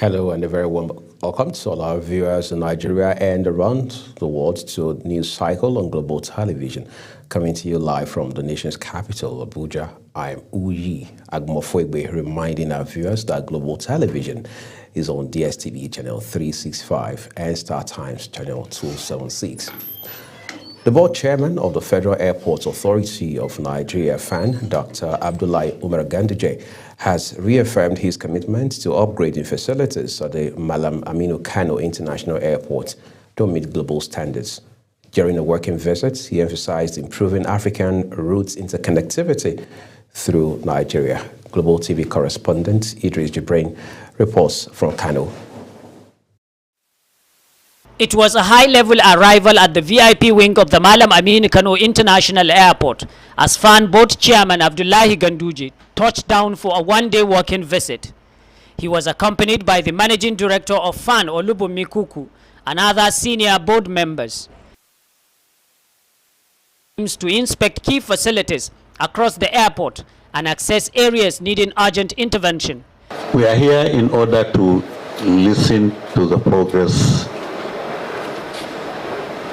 Hello and a very warm welcome to all our viewers in Nigeria and around the world to News Cycle on Global Television. Coming to you live from the nation's capital, Abuja. I'm Uyi Agmofoegbe, reminding our viewers that Global Television is on DSTV channel 365 and Star Times channel 276. The board chairman of the Federal Airports Authority of Nigeria, FAN, Dr. Abdullahi Umar Ganduje, has reaffirmed his commitment to upgrading facilities at the Malam Aminu Kano International Airport to meet global standards. During a working visit, he emphasized improving African routes interconnectivity through Nigeria. Global TV correspondent Idris Jibrin reports from Kano. It was a high-level arrival at the VIP wing of the Malam Aminu Kano International Airport as FAN board chairman Abdullahi Ganduje touched down for a one-day working visit. He was accompanied by the managing director of FAN, Olubunmi Kuku, and other senior board members to inspect key facilities across the airport and access areas needing urgent intervention. We are here in order to listen to the progress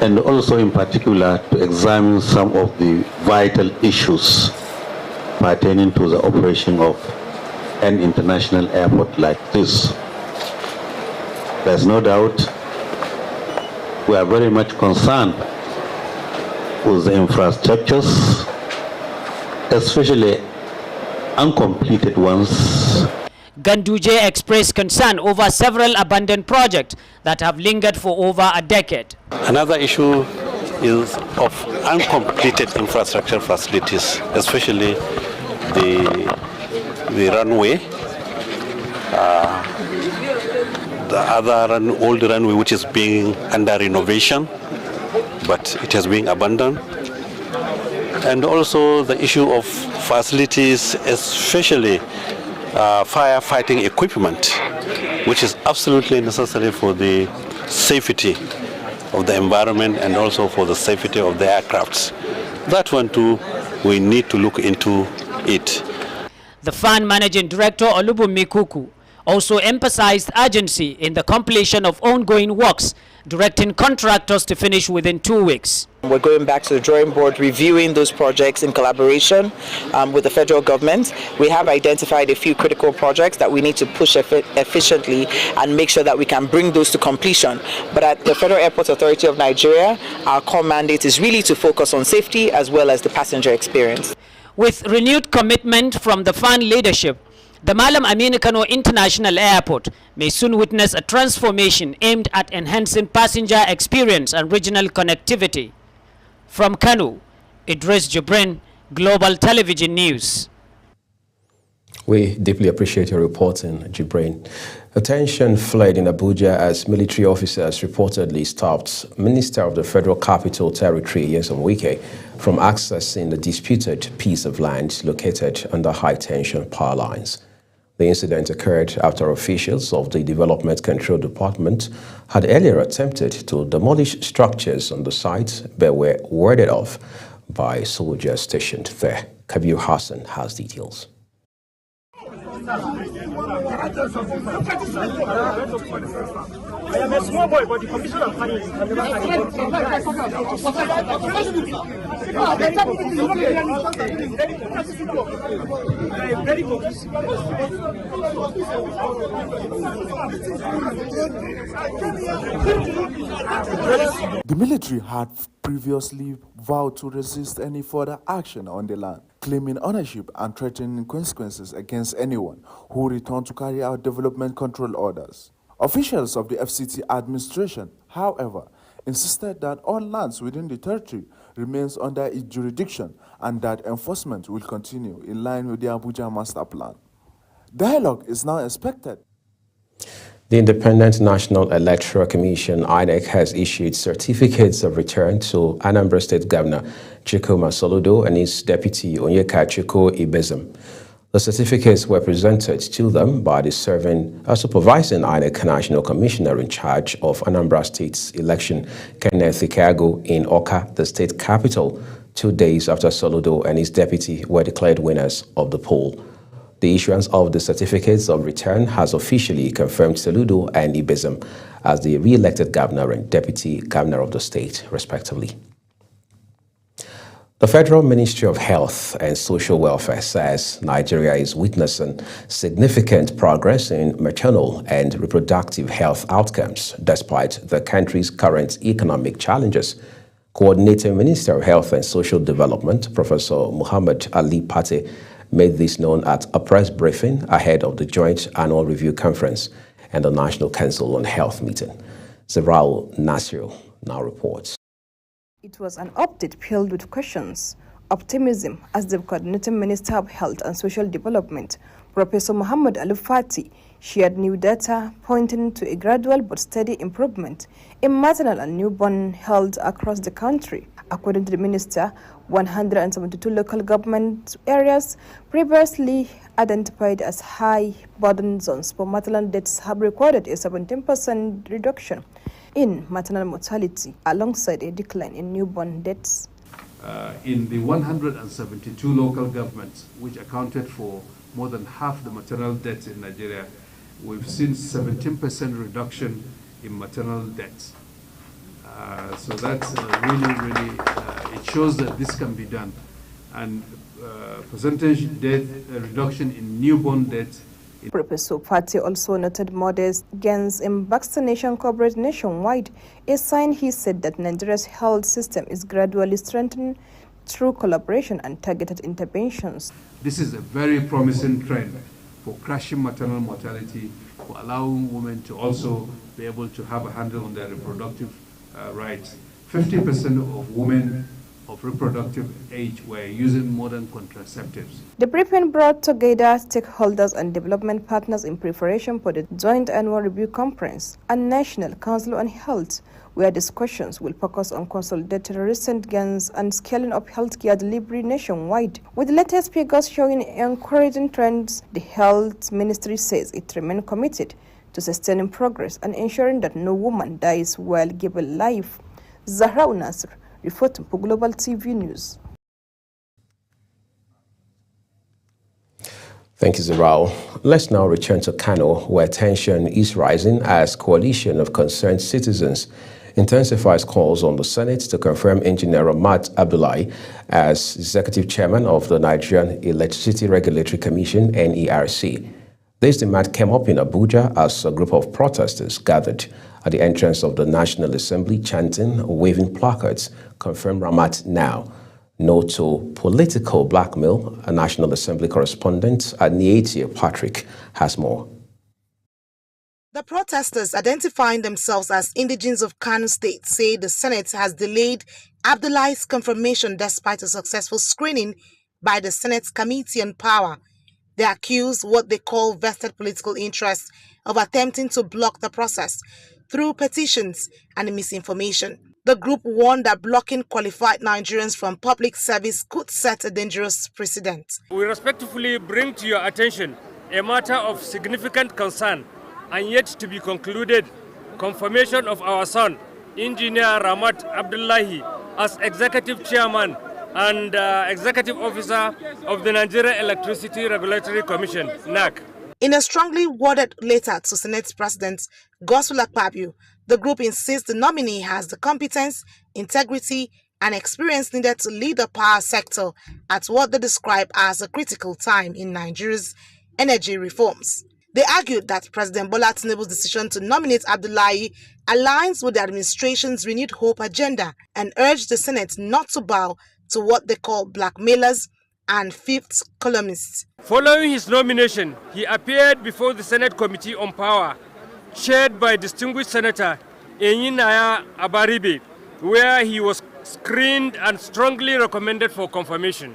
and also in particular to examine some of the vital issues pertaining to the operation of an international airport like this. There's no doubt we are very much concerned with the infrastructures, especially uncompleted ones. Ganduje expressed concern over several abandoned projects that have lingered for over a decade. Another issue is of uncompleted infrastructure facilities, especially the runway, the other old runway which is being under renovation, but it has been abandoned. And also the issue of facilities, especially firefighting equipment, which is absolutely necessary for the safety of the environment and also for the safety of the aircrafts. That one too, we need to look into it. The FAN managing director Olubunmi Kuku also emphasized urgency in the completion of ongoing works, directing contractors to finish within 2 weeks. We're going back to the drawing board, reviewing those projects in collaboration with the federal government. We have identified a few critical projects that we need to push efficiently and make sure that we can bring those to completion. But at the Federal Airports Authority of Nigeria, our core mandate is really to focus on safety as well as the passenger experience. With renewed commitment from the FAN leadership, the Malam Aminu Kano International Airport may soon witness a transformation aimed at enhancing passenger experience and regional connectivity. From Kano, Idris Jibrin, Global Television News. We deeply appreciate your reporting, Jibrin. Attention fled in Abuja as military officers reportedly stopped Minister of the Federal Capital Territory, Nyesom Wike, from accessing the disputed piece of land located under high-tension power lines. The incident occurred after officials of the Development Control Department had earlier attempted to demolish structures on the site but were warded off by soldiers stationed there. Kabir Hassan has details. I am a small boy, but the commission of finance. The military had previously vowed to resist any further action on the land, claiming ownership and threatening consequences against anyone who returned to carry out development control orders. Officials of the FCT administration, however, insisted that all lands within the territory remains under its jurisdiction and that enforcement will continue in line with the Abuja Master Plan. Dialogue is now expected. The Independent National Electoral Commission, INEC, has issued certificates of return to Anambra State Governor Chikuma Soludo and his deputy Onyeka Chukwu Ibezim. The certificates were presented to them by the supervising INEC National Commissioner in charge of Anambra State's election, Kenneth Ikago, in Awka, the state capital, 2 days after Soludo and his deputy were declared winners of the poll. The issuance of the certificates of return has officially confirmed Soludo and Ibezim as the re-elected governor and deputy governor of the state, respectively. The Federal Ministry of Health and Social Welfare says Nigeria is witnessing significant progress in maternal and reproductive health outcomes despite the country's current economic challenges. Coordinating Minister of Health and Social Development, Professor Muhammad Ali Pate, made this known at a press briefing ahead of the Joint Annual Review Conference and the National Council on Health meeting. Zerao Nasir now reports. It was an update filled with questions, optimism, as the Coordinating Minister of Health and Social Development, Professor Muhammad Ali Fati, shared new data pointing to a gradual but steady improvement in maternal and newborn health across the country. According to the minister, 172 local government areas previously identified as high burden zones for maternal deaths have recorded a 17% reduction in maternal mortality alongside a decline in newborn deaths. In the 172 local governments, which accounted for more than half the maternal deaths in Nigeria, we've seen 17% reduction in maternal deaths. So that's really, it shows that this can be done. And percentage death reduction in newborn deaths. Professor Fati also noted modest gains in vaccination coverage nationwide, a sign he said that Nigeria's health system is gradually strengthening through collaboration and targeted interventions. This is a very promising trend for crashing maternal mortality, for allowing women to also be able to have a handle on their reproductive rights. 50% of women of reproductive age were using modern contraceptives. The briefing brought together stakeholders and development partners in preparation for the Joint Annual Review Conference and National Council on Health, where discussions will focus on consolidating recent gains and scaling up healthcare delivery nationwide. With the latest figures showing encouraging trends, the Health Ministry says it remains committed to sustaining progress and ensuring that no woman dies while giving life. Zahra Nasir, reporting for Global TV News. Thank you, Zerao. Let's now return to Kano, where tension is rising as coalition of concerned citizens intensifies calls on the Senate to confirm Engineer Ramat Abdullahi as executive chairman of the Nigerian Electricity Regulatory Commission, NERC. This demand came up in Abuja as a group of protesters gathered at the entrance of the National Assembly chanting, waving placards, "Confirm Ramat now." No to political blackmail. A National Assembly correspondent at Nietia Patrick has more. The protesters, identifying themselves as indigenes of Kano State, say the Senate has delayed Abdullahi's confirmation despite a successful screening by the Senate's Committee on Power. They accuse what they call vested political interests of attempting to block the process through petitions and misinformation. The group warned that blocking qualified Nigerians from public service could set a dangerous precedent. We respectfully bring to your attention a matter of significant concern and yet to be concluded confirmation of our son, Engineer Ramat Abdullahi, as Executive Chairman and Executive Officer of the Nigeria Electricity Regulatory Commission, NERC. In a strongly worded letter to Senate President Godswill Akpabio, the group insists the nominee has the competence, integrity, and experience needed to lead the power sector at what they describe as a critical time in Nigeria's energy reforms. They argued that President Bola Tinubu's decision to nominate Abdullahi aligns with the administration's renewed hope agenda and urged the Senate not to bow to what they call blackmailers and fifth columnists. Following his nomination, he appeared before the Senate Committee on Power, chaired by distinguished Senator Enyinaya Abaribe, where he was screened and strongly recommended for confirmation.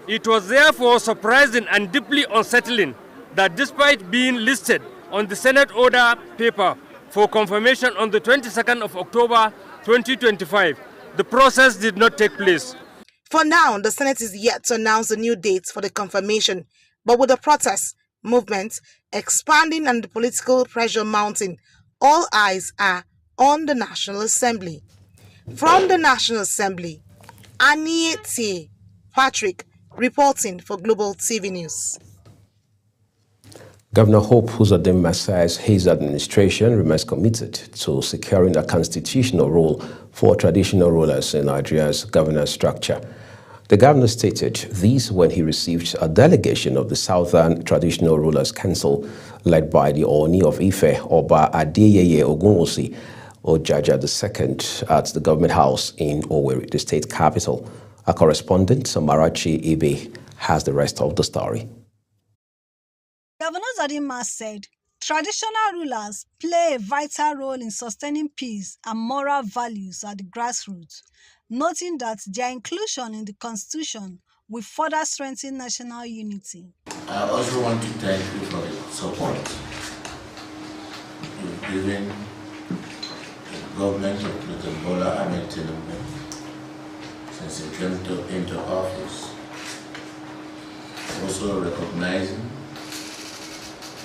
It was therefore surprising and deeply unsettling that despite being listed on the Senate order paper for confirmation on the 22nd of October 2025, the process did not take place. For now, the Senate is yet to announce the new dates for the confirmation, but with the protest movement expanding and the political pressure mounting, all eyes are on the National Assembly. From the National Assembly, Aniete Patrick, reporting for Global TV News. Governor Hope Uzodinma says his administration remains committed to securing a constitutional role for traditional rulers in Nigeria's governance structure. The governor stated this when he received a delegation of the Southern Traditional Rulers Council led by the Ooni of Ife, Oba Adeyeye Ogunwusi Ojaja II at the Government House in Owerri, the state capital. Our correspondent, Samarachi Ibe, has the rest of the story. Governor Uzodinma said traditional rulers play a vital role in sustaining peace and moral values at the grassroots, noting that their inclusion in the constitution will further strengthen national unity. I also want to thank you for the support you've given the government of President Bola Ahmed Tinubu since he came into office. Also recognizing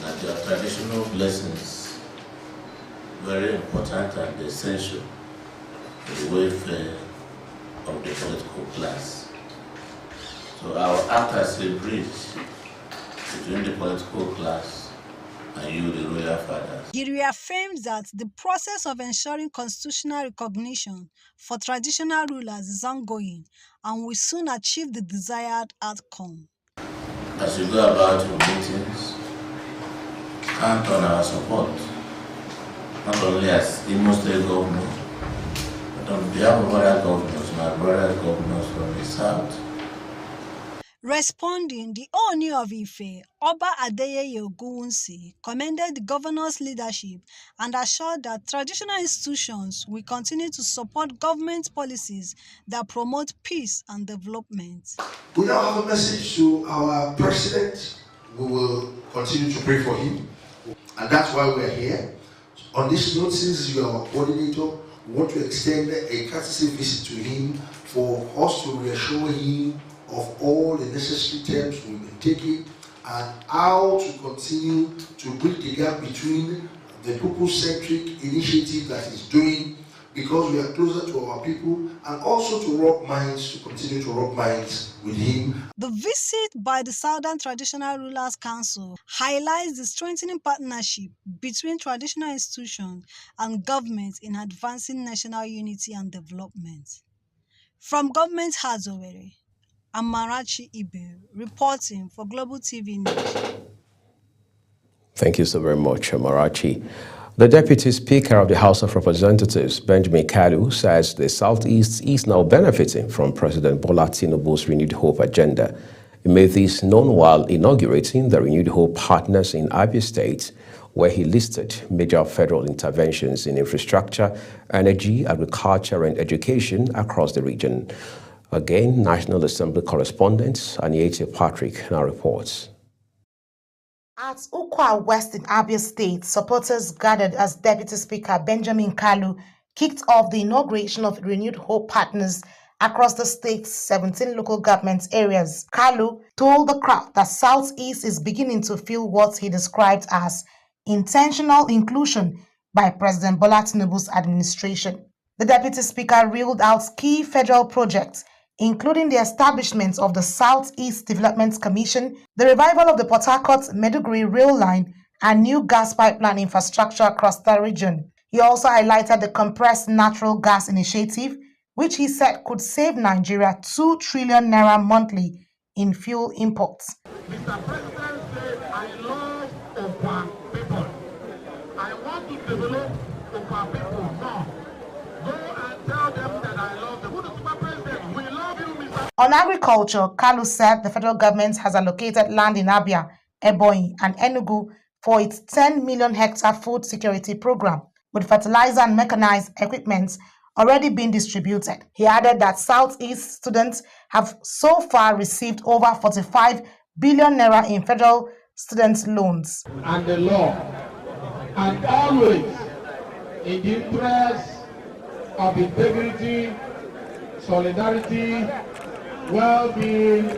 that their traditional blessings very important and essential for the welfare of the political class. So I will act as a bridge between the political class and you, the royal fathers. He reaffirmed that the process of ensuring constitutional recognition for traditional rulers is ongoing and will soon achieve the desired outcome. As you go about your meetings, count on our support, not only as Imo State Governor, but on behalf of other governors, my brother governors from the South. Responding, the Ooni of Ife, Oba Adeyeye Ogunwusi, commended the governor's leadership and assured that traditional institutions will continue to support government policies that promote peace and development. We now have a message to our president. We will continue to pray for him, and that's why we are here. On this note, since you are our coordinator, we want to extend a courtesy visit to him for us to reassure him of all the necessary steps we've been taking and how to continue to bridge the gap between the people-centric initiative that he's doing, because we are closer to our people, and also to rub minds, to continue to rub minds with him. The visit by the Southern Traditional Rulers Council highlights the strengthening partnership between traditional institutions and government in advancing national unity and development. From Government House Owerri, Amarachi Ibe, reporting for Global TV News. Thank you so very much, Amarachi. The Deputy Speaker of the House of Representatives, Benjamin Kalu, says the Southeast is now benefiting from President Bola Tinubu's Renewed Hope agenda. He made this known while inaugurating the Renewed Hope Partners in Abia State, where he listed major federal interventions in infrastructure, energy, agriculture, and education across the region. Again, National Assembly correspondent Aniete Patrick now reports. At Ukwa West in Abia State, supporters gathered as Deputy Speaker Benjamin Kalu kicked off the inauguration of Renewed Hope Partners across the state's 17 local government areas. Kalu told the crowd that Southeast is beginning to feel what he described as intentional inclusion by President Bola Tinubu's administration. The Deputy Speaker reeled out key federal projects, including the establishment of the Southeast Development Commission, the revival of the Port Harcourt-Maiduguri rail line, and new gas pipeline infrastructure across the region. He also highlighted the compressed natural gas initiative, which he said could save Nigeria 2 trillion naira monthly in fuel imports. Mr. President said, I love Okwa people. I want to develop Okwa people more. Go and tell them that I love them. Who is my president? We love you, Mr. On agriculture, Kalu said the federal government has allocated land in Abia, Ebonyi, and Enugu for its 10 million hectare food security program, with fertilizer and mechanized equipment already being distributed. He added that Southeast students have so far received over 45 billion naira in federal student loans. And the law, and always in the interest of integrity, solidarity, well-being,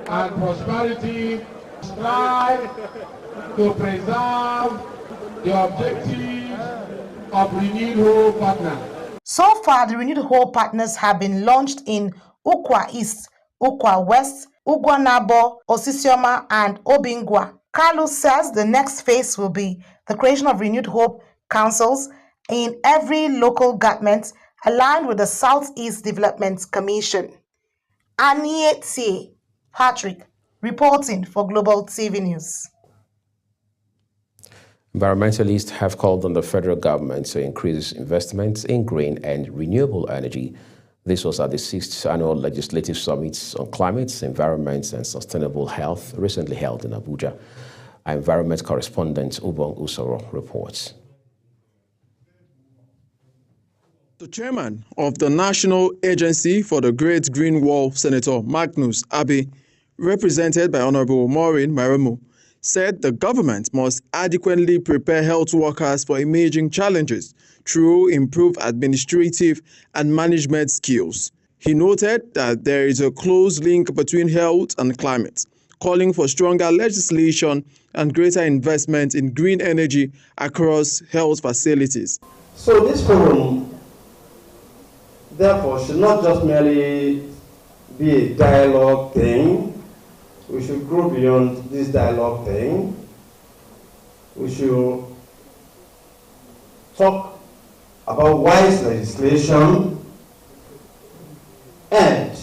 and prosperity, strive to preserve the objectives of Renewed Hope Partners. So far, the Renewed Hope Partners have been launched in Ukwa East, Ukwa West, Ugwanabo, Osisioma, and Obingwa. Kalu says the next phase will be the creation of renewed hope councils in every local government aligned with the Southeast Development Commission. Anieti Patrick, reporting for Global TV News. Environmentalists have called on the federal government to increase investments in green and renewable energy. This was at the 6th Annual Legislative Summit on Climate, Environment and Sustainable Health, recently held in Abuja. Our environment correspondent Ubong Usoro reports. The chairman of the National Agency for the Great Green Wall, Senator Magnus Abe, represented by Honorable Maureen Maremo, said the government must adequately prepare health workers for emerging challenges through improved administrative and management skills. He noted that there is a close link between health and climate, calling for stronger legislation and greater investment in green energy across health facilities. So this forum, therefore, should not just merely be a dialogue thing. We should grow beyond this dialogue thing. We should talk about wise legislation and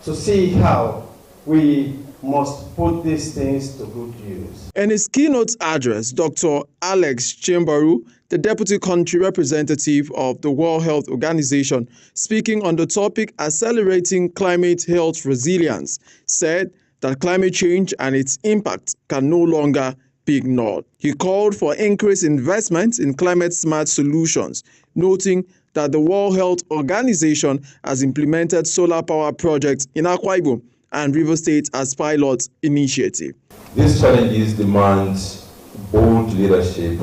to see how we must put these things to good use. In his keynote address, Dr. Alex Chimbaru, the deputy country representative of the World Health Organization, speaking on the topic Accelerating Climate Health Resilience, said that climate change and its impact can no longer be ignored. He called for increased investment in climate-smart solutions, noting that the World Health Organization has implemented solar power projects in Akwa Ibom and River State as pilot initiative. These challenges demand bold leadership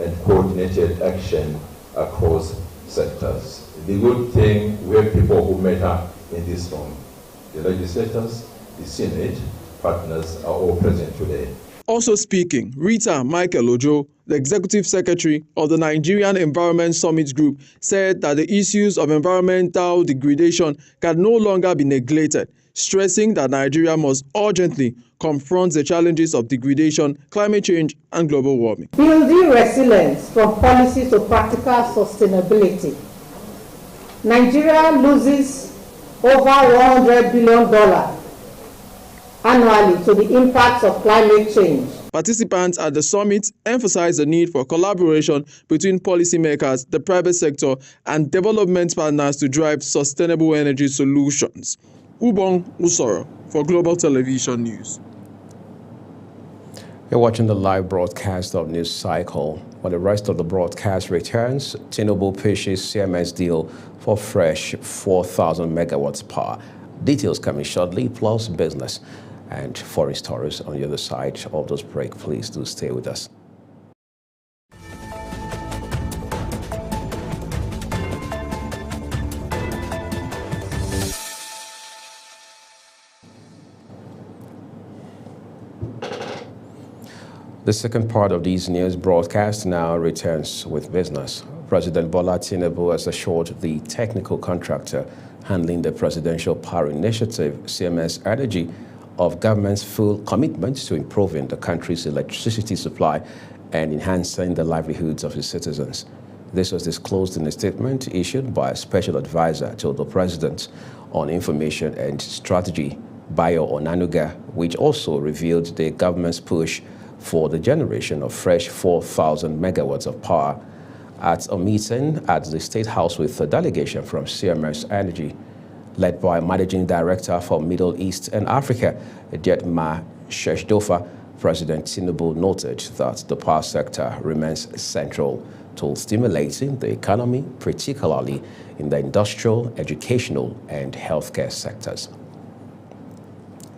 and coordinated action across sectors. The good thing, we have people who matter in this room. The legislators, the Senate, partners are all present today. Also speaking, Rita Michael Ojo, the executive secretary of the Nigerian Environment Summit Group, said that the issues of environmental degradation can no longer be neglected, stressing that Nigeria must urgently confront the challenges of degradation, climate change, and global warming. Building resilience from policy to practical sustainability. Nigeria loses over $100 billion annually to the impacts of climate change. Participants at the summit emphasized the need for collaboration between policymakers, the private sector, and development partners to drive sustainable energy solutions. Ubong Usoro for Global Television News. You're watching the live broadcast of News Cycle. When the rest of the broadcast returns, Tinubu pushes CMS deal for fresh 4,000 megawatts power. Details coming shortly, plus business and foreign stories on the other side of this break. Please do stay with us. The second part of these news broadcast now returns with business. President Bola Tinubu has assured the technical contractor handling the Presidential Power Initiative, CMS Energy, of government's full commitment to improving the country's electricity supply and enhancing the livelihoods of its citizens. This was disclosed in a statement issued by a special advisor to the President on Information and Strategy, Bayo Onanuga, which also revealed the government's push for the generation of fresh 4,000 megawatts of power at a meeting at the State House with a delegation from CMS Energy, led by Managing Director for Middle East and Africa, Dietmar Sheshdofa. President Tinubu noted that the power sector remains central to stimulating the economy, particularly in the industrial, educational, and healthcare sectors.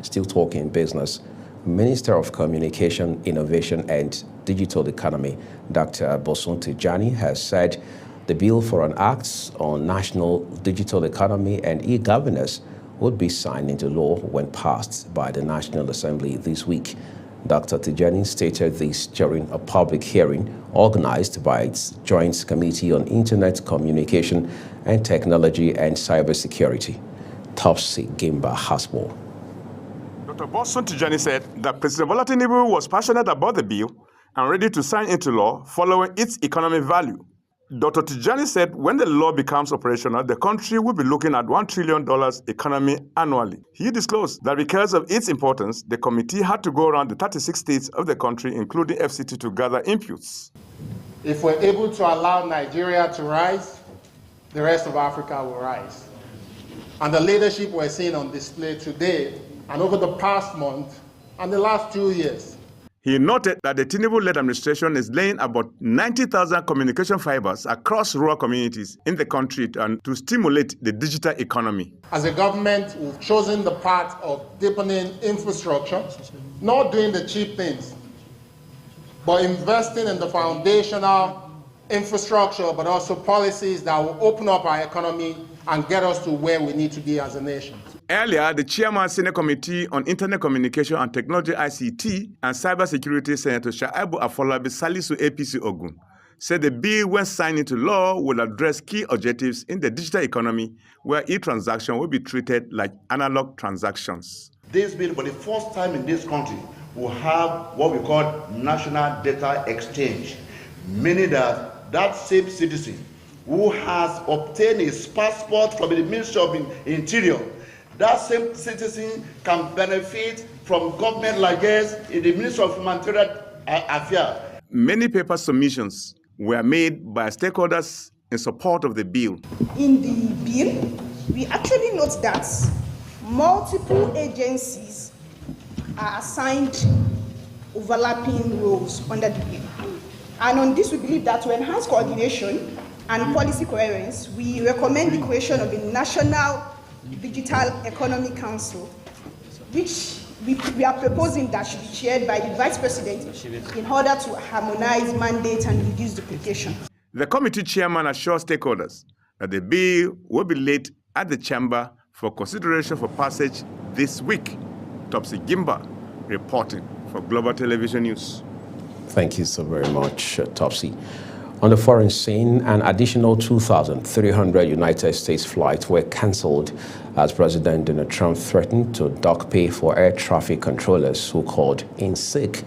Still talking business, Minister of Communication, Innovation and Digital Economy, Dr. Bosun Tijani, has said the bill for an act on national digital economy and e-governance would be signed into law when passed by the National Assembly this week. Dr. Tijani stated this during a public hearing organized by its Joint Committee on Internet Communication and Technology and Cybersecurity. Topsy Gimba has more. Dr. Bosun Tijani said that President Bola Tinubu was passionate about the bill and ready to sign into law following its economic value. Dr. Tijani said when the law becomes operational, the country will be looking at $1 trillion economy annually. He disclosed that because of its importance, the committee had to go around the 36 states of the country, including FCT, to gather inputs. If we're able to allow Nigeria to rise, the rest of Africa will rise. And the leadership we're seeing on display today and over the past month and the last 2 years. He noted that the Tinubu-led administration is laying about 90,000 communication fibers across rural communities in the country to stimulate the digital economy. As a government, we've chosen the path of deepening infrastructure, not doing the cheap things, but investing in the foundational infrastructure, but also policies that will open up our economy and get us to where we need to be as a nation. Earlier, the chairman of the Senate Committee on Internet Communication and Technology ICT and Cybersecurity, Senator Shaibu Afolabi Salisu APC Ogun, said the bill, when signed into law, will address key objectives in the digital economy where e-transaction will be treated like analog transactions. This bill, for the first time in this country, will have what we call national data exchange, meaning that same citizen who has obtained his passport from the Ministry of Interior, that same citizen can benefit from government largesse in the Ministry of Humanitarian Affairs. Many paper submissions were made by stakeholders in support of the bill. In the bill, we actually note that multiple agencies are assigned overlapping roles under the bill. And on this, we believe that to enhance coordination and policy coherence, we recommend the creation of a National Digital Economy Council, which we are proposing that should be chaired by the Vice President in order to harmonize mandates and reduce duplication. The committee chairman assured stakeholders that the bill will be laid at the chamber for consideration for passage this week. Topsy Gimba reporting for Global Television News. Thank you so very much, Topsy. On the foreign scene, an additional 2,300 United States flights were cancelled as President Donald Trump threatened to dock pay for air traffic controllers who called in sick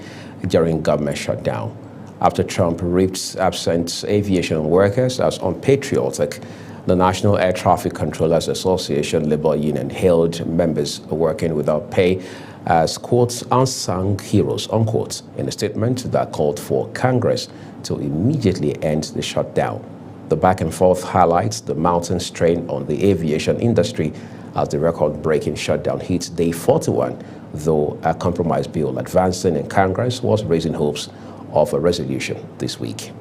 during government shutdown. After Trump ripped absent aviation workers as unpatriotic, the National Air Traffic Controllers Association labor union hailed members working without pay as, quote, unsung heroes, unquote, in a statement that called for Congress to immediately end the shutdown. The back and forth highlights the mounting strain on the aviation industry as the record-breaking shutdown hit day 41, though a compromise bill advancing in Congress was raising hopes of a resolution this week.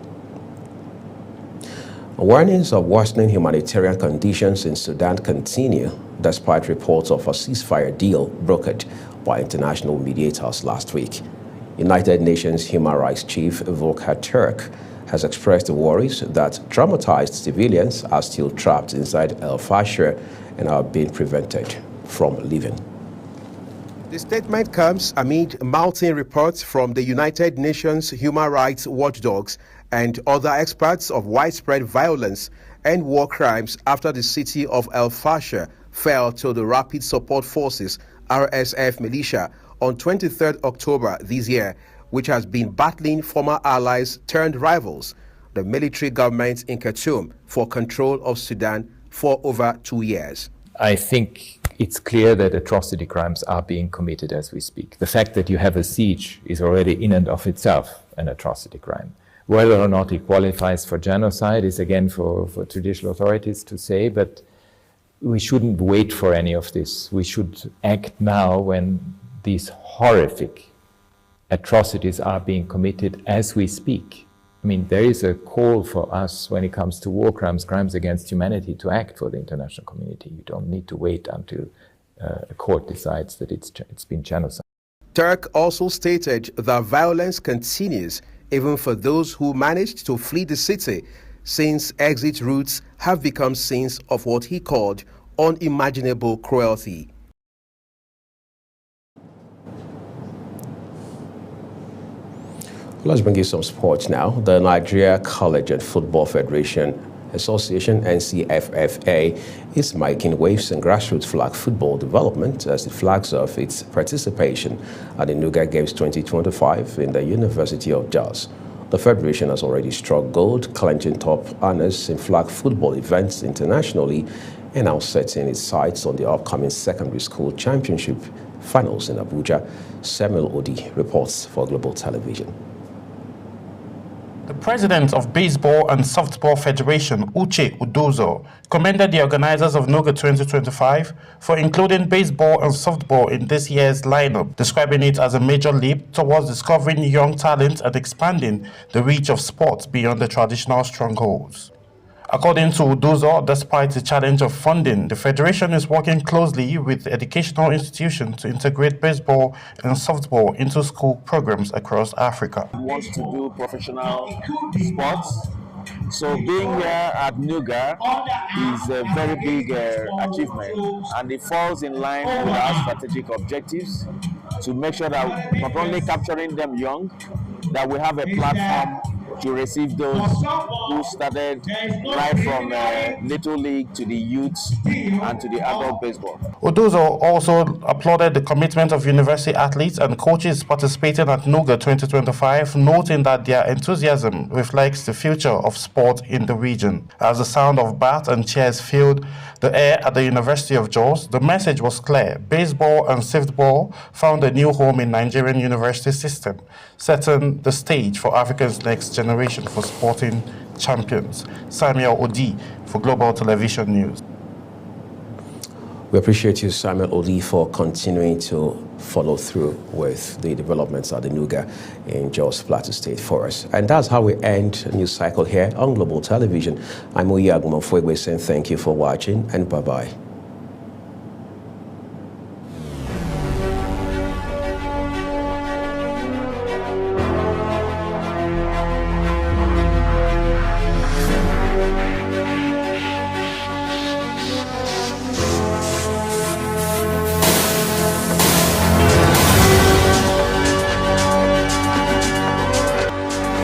Warnings of worsening humanitarian conditions in Sudan continue despite reports of a ceasefire deal brokered by international mediators last week. United Nations Human Rights Chief Volker Turk has expressed worries that traumatized civilians are still trapped inside El Fasher and are being prevented from leaving. The statement comes amid mounting reports from the United Nations human rights watchdogs and other experts of widespread violence and war crimes after the city of El Fasher fell to the Rapid Support Forces RSF militia on 23rd October this year, which has been battling former allies turned rivals, the military government in Khartoum, for control of Sudan for over 2 years. I think it's clear that atrocity crimes are being committed as we speak. The fact that you have a siege is already in and of itself an atrocity crime. Whether or not it qualifies for genocide is again for traditional authorities to say, but we shouldn't wait for any of this. We should act now when these horrific atrocities are being committed as we speak. I mean, there is a call for us when it comes to war crimes, crimes against humanity, to act for the international community. You don't need to wait until a court decides that it's been genocide. Turk also stated that violence continues even for those who managed to flee the city, since exit routes have become scenes of what he called unimaginable cruelty. Let's bring you some sports now. The Nigeria College and Football Federation Association, NCFFA, is making waves in grassroots flag football development as it flags off its participation at the NUGA Games 2025 in the University of Jos. The Federation has already struck gold, clinching top honors in flag football events internationally and now setting its sights on the upcoming secondary school championship finals in Abuja. Samuel Odi reports for Global Television. The president of Baseball and Softball Federation, Uche Udozo, commended the organizers of NUGA 2025 for including baseball and softball in this year's lineup, describing it as a major leap towards discovering young talent and expanding the reach of sports beyond the traditional strongholds. According to Udozo, despite the challenge of funding, the Federation is working closely with educational institutions to integrate baseball and softball into school programs across Africa. We want to do professional sports, so being here at NUGA is a very big achievement, and it falls in line with our strategic objectives to make sure that not only capturing them young, that we have a platform to receive those who started right from Little League to the youths and to the adult baseball. Udozo also applauded the commitment of university athletes and coaches participating at NUGA 2025, noting that their enthusiasm reflects the future of sport in the region. As the sound of bats and cheers filled the air at the University of Jos, the message was clear. Baseball and softball found a new home in Nigerian university system, setting the stage for Africa's next generation for sporting champions. Samuel Odi for Global Television News. We appreciate you, Samuel Odi, for continuing to follow through with the developments at the NUGA in Jos Plateau State for us. And that's how we end a news cycle here on Global Television. I'm Oyi Agumofwegwe saying thank you for watching and bye-bye.